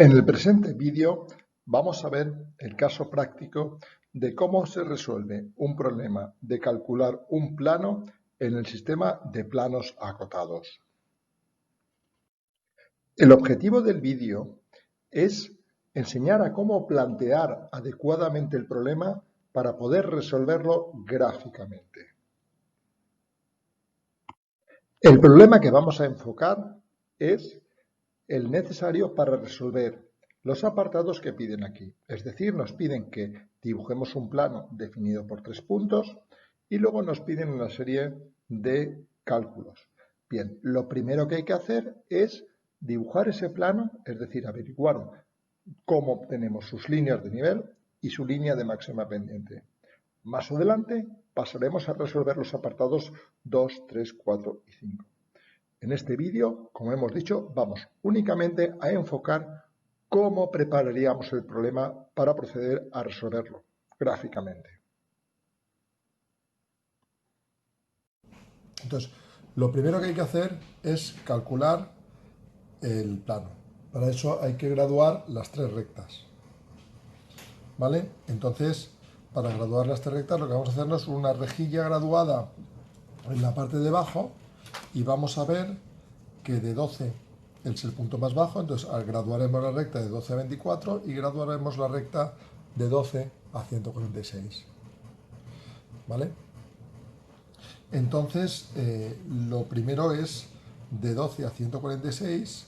En el presente vídeo vamos a ver el caso práctico de cómo se resuelve un problema de calcular un plano en el sistema de planos acotados. El objetivo del vídeo es enseñar a cómo plantear adecuadamente el problema para poder resolverlo gráficamente. El problema que vamos a enfocar es el necesario para resolver los apartados que piden aquí. Es decir, nos piden que dibujemos un plano definido por 3 puntos y luego nos piden una serie de cálculos. Bien, lo primero que hay que hacer es dibujar ese plano, es decir, averiguar cómo obtenemos sus líneas de nivel y su línea de máxima pendiente. Más adelante pasaremos a resolver los apartados 2, 3, 4 y 5. En este vídeo, como hemos dicho, vamos únicamente a enfocar cómo prepararíamos el problema para proceder a resolverlo gráficamente. Entonces, lo primero que hay que hacer es calcular el plano. Para eso hay que graduar las 3 rectas. ¿Vale? Entonces, para graduar las 3 rectas, lo que vamos a hacer es una rejilla graduada en la parte de abajo y vamos a ver que de 12 es el punto más bajo, entonces graduaremos la recta de 12 a 24 y graduaremos la recta de 12 a 146. ¿Vale? Entonces, lo primero es de 12 a 146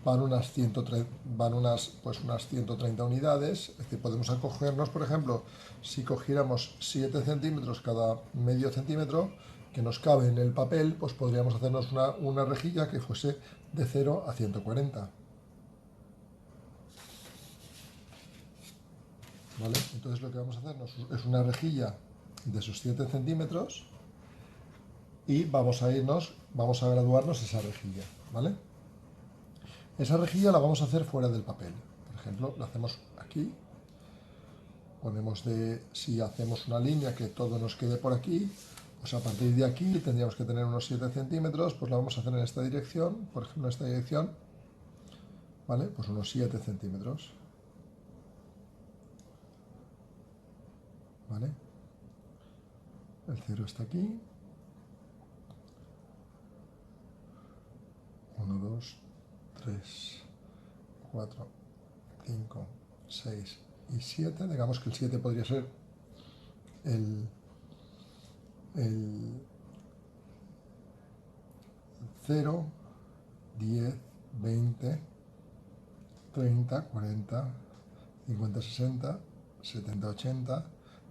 van unas 130 unidades. Es decir, podemos acogernos, por ejemplo, si cogiéramos 7 centímetros cada medio centímetro que nos cabe en el papel, pues podríamos hacernos una rejilla que fuese de 0 a 140. ¿Vale? Entonces lo que vamos a hacernos es una rejilla de esos 7 centímetros y vamos a graduarnos esa rejilla, ¿vale? Esa rejilla la vamos a hacer fuera del papel. Por ejemplo, la hacemos aquí. Si hacemos una línea que todo nos quede por aquí, pues a partir de aquí tendríamos que tener unos 7 centímetros, pues la vamos a hacer en esta dirección, por ejemplo, en esta dirección, ¿vale? Pues unos 7 centímetros, ¿vale? El 0 está aquí. 1, 2, 3, 4, 5, 6 y 7. Digamos que el 7 podría ser el 0, 10, 20, 30, 40, 50, 60, 70, 80,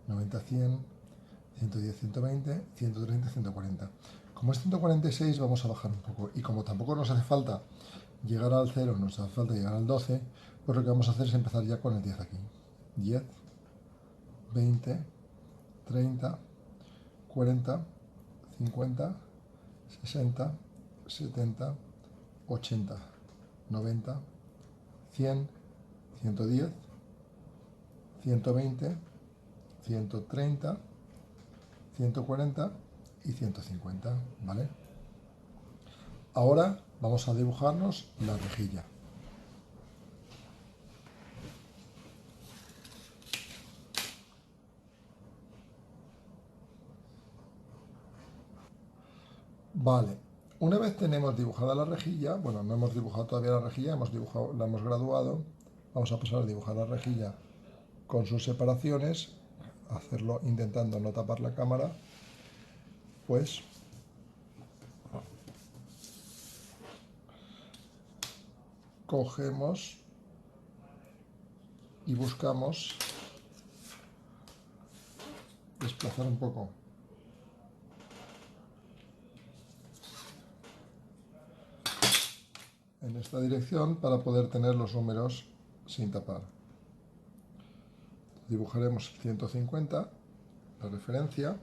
90, 100, 110, 120, 130, 140. Como es 146 vamos a bajar un poco y como tampoco nos hace falta llegar al 0, nos hace falta llegar al 12, pues lo que vamos a hacer es empezar ya con el 10 aquí. 10, 20, 30, 40, 50, 60, 70, 80, 90, 100, 110, 120, 130, 140 y 150, ¿vale? Ahora vamos a dibujarnos la rejilla. Vale, una vez tenemos dibujada la rejilla, bueno, no hemos dibujado todavía la rejilla, la hemos graduado, vamos a pasar a dibujar la rejilla con sus separaciones, hacerlo intentando no tapar la cámara, pues cogemos y buscamos desplazar un poco en esta dirección para poder tener los números sin tapar. Dibujaremos 150, la referencia.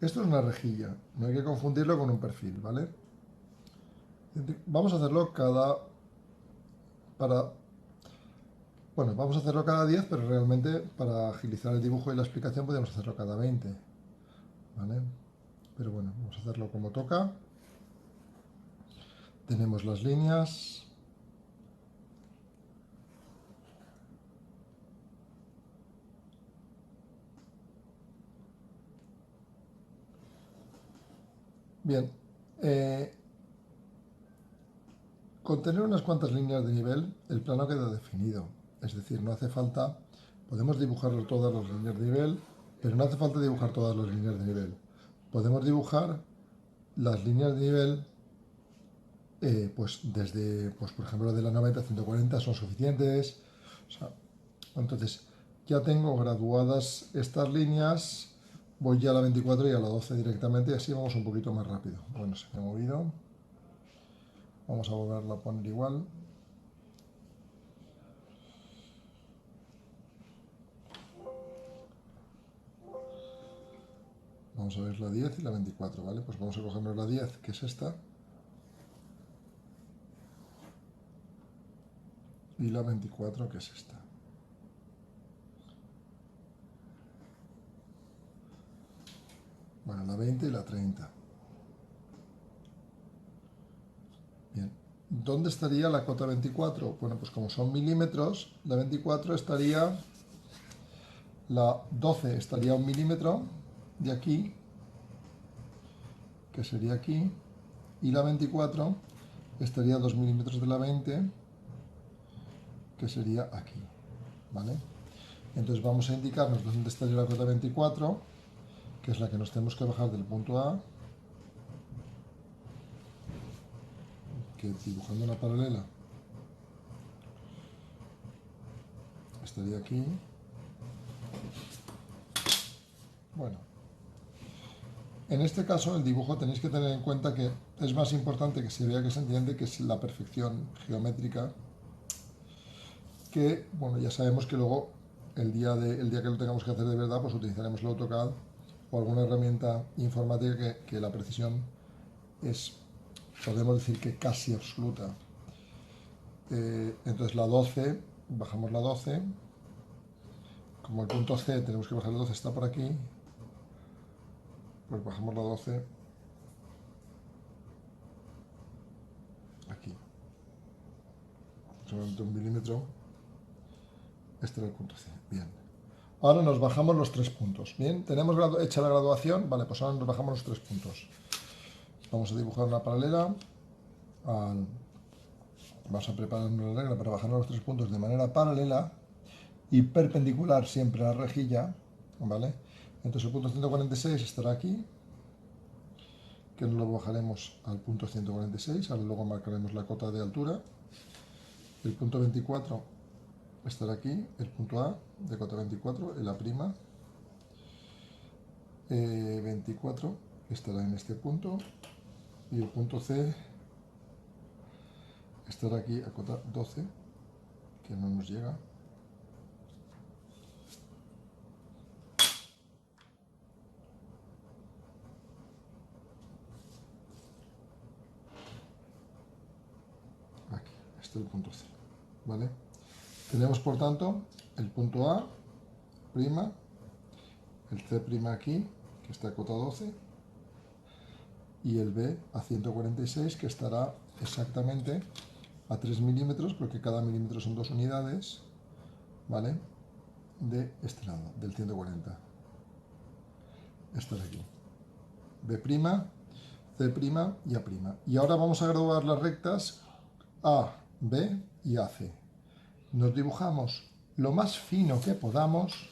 Esto es una rejilla, no hay que confundirlo con un perfil, ¿vale? Vamos a hacerlo vamos a hacerlo cada 10, pero realmente para agilizar el dibujo y la explicación podemos hacerlo cada 20, ¿vale? Pero bueno, vamos a hacerlo como toca. tenemos las líneas. Bien, con tener unas cuantas líneas de nivel, el plano queda definido. Es decir, no hace falta, podemos dibujar todas las líneas de nivel, pero no hace falta dibujar todas las líneas de nivel. Podemos dibujar las líneas de nivel, pues desde, pues por ejemplo, de la 90 a 140 son suficientes. O sea, entonces, ya tengo graduadas estas líneas, voy ya a la 24 y a la 12 directamente y así vamos un poquito más rápido. Bueno, se me ha movido. Vamos a volverlo a poner igual. Vamos a ver la 10 y la 24, ¿vale? Pues vamos a cogernos la 10, que es esta. Y la 24, que es esta. Bueno, la 20 y la 30. Bien. ¿Dónde estaría la cota 24? Bueno, pues como son milímetros, la 24 estaría, la 12 estaría 1 milímetro de aquí, que sería aquí, y la 24 estaría 2 milímetros de la 20, que sería aquí, ¿vale? Entonces vamos a indicarnos dónde estaría la cota 24, que es la que nos tenemos que bajar del punto A, que dibujando una paralela estaría aquí. Bueno, en este caso el dibujo tenéis que tener en cuenta que es más importante que se vea que se entiende que es la perfección geométrica, que bueno, ya sabemos que luego el día que lo tengamos que hacer de verdad, pues utilizaremos el AutoCAD o alguna herramienta informática que la precisión es, podemos decir que casi absoluta. Entonces la 12, bajamos la 12, como el punto C tenemos que bajar la 12, está por aquí, pues bajamos la 12 aquí, solamente 1 milímetro, este era el punto C, bien. Ahora nos bajamos los 3 puntos, bien, tenemos hecha la graduación, vale, pues ahora nos bajamos los 3 puntos. Vamos a dibujar una paralela, vamos a preparar una regla para bajar los 3 puntos de manera paralela y perpendicular siempre a la rejilla, ¿vale? Entonces el punto 146 estará aquí, que nos lo bajaremos al punto 146, ahora luego marcaremos la cota de altura. El punto 24 estará aquí, el punto A de cota 24, el A', 24 estará en este punto y el punto C estará aquí a cota 12, que no nos llega. Aquí, este es el punto C, ¿vale? Tenemos por tanto el punto A', el C' aquí, que está a cota 12, y el B a 146, que estará exactamente a 3 milímetros, porque cada milímetro son 2 unidades, ¿vale? De este lado, del 140. Estará aquí. B', C' y A'. Y ahora vamos a graduar las rectas A, B y AC. Nos dibujamos lo más fino que podamos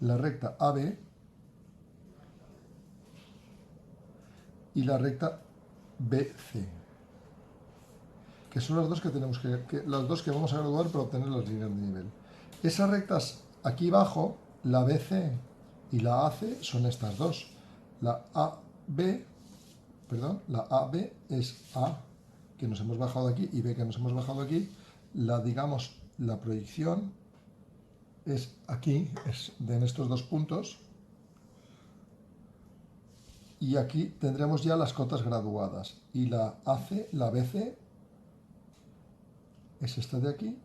la recta AB y la recta BC, que son las dos que tenemos las dos que vamos a graduar para obtener las líneas de nivel. Esas rectas aquí abajo, la BC y la AC, son estas dos. La AB, perdón, la AB es A, que nos hemos bajado aquí, y B, que nos hemos bajado aquí. Digamos, la proyección es aquí, en estos dos puntos, y aquí tendremos ya las cotas graduadas. Y la AC, la BC, es esta de aquí,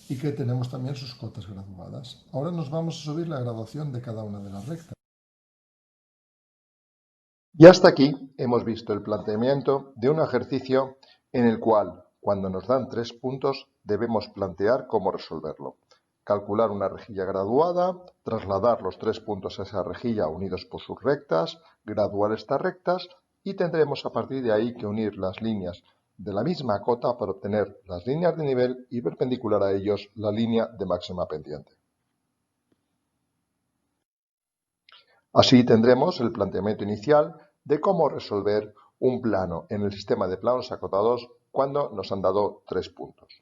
y que tenemos también sus cotas graduadas. Ahora nos vamos a subir la graduación de cada una de las rectas. Y hasta aquí hemos visto el planteamiento de un ejercicio en el cual, cuando nos dan 3 puntos, debemos plantear cómo resolverlo. Calcular una rejilla graduada, trasladar los 3 puntos a esa rejilla unidos por sus rectas, graduar estas rectas y tendremos a partir de ahí que unir las líneas de la misma cota para obtener las líneas de nivel y perpendicular a ellos la línea de máxima pendiente. Así tendremos el planteamiento inicial de cómo resolver un plano en el sistema de planos acotados cuando nos han dado 3 puntos.